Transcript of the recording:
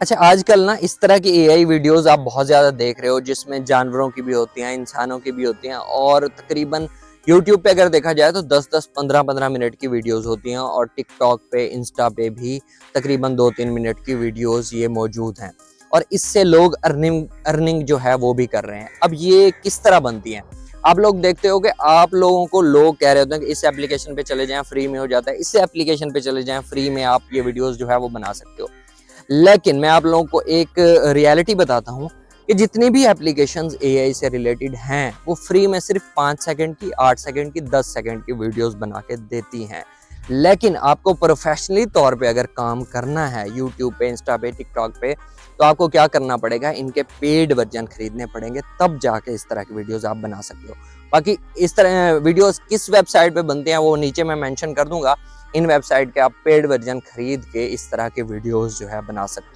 अच्छा, आजकल ना इस तरह की एआई वीडियोस आप बहुत ज़्यादा देख रहे हो जिसमें जानवरों की भी होती हैं, इंसानों की भी होती हैं और तकरीबन यूट्यूब पे अगर देखा जाए तो 10-10, 15-15 मिनट की वीडियोस होती हैं और टिकटॉक पे, इंस्टा पे भी तकरीबन 2-3 मिनट की वीडियोस ये मौजूद हैं और इससे लोग अर्निंग अर्निंग जो है वो भी कर रहे हैं। अब ये किस तरह बनती हैं? आप लोग देखते हो कि आप लोगों को लोग कह रहे होते हैं कि इस एप्लीकेशन पे चले जाएँ, फ्री में हो जाता है, इस एप्लीकेशन पे चले जाएँ, फ्री में आप ये वीडियोस जो है वो बना सकते हो। लेकिन मैं आप लोगों को एक रियलिटी बताता हूँ कि जितनी भी एप्लीकेशंस एआई से रिलेटेड हैं वो फ्री में सिर्फ 5 सेकंड की, 8 सेकंड की, 10 सेकंड की वीडियोस बना के देती हैं। लेकिन आपको प्रोफेशनली तौर पे अगर काम करना है यूट्यूब पे, इंस्टा पे, टिकटॉक पे, तो आपको क्या करना पड़ेगा, इनके पेड वर्जन खरीदने पड़ेंगे, तब जाके इस तरह की वीडियोस आप बना सकते हो। बाकी इस तरह वीडियोस किस वेबसाइट पे बनते हैं वो नीचे मैं मेंशन कर दूंगा। इन वेबसाइट के आप पेड वर्जन खरीद के इस तरह के वीडियोस जो है बना सकते हो।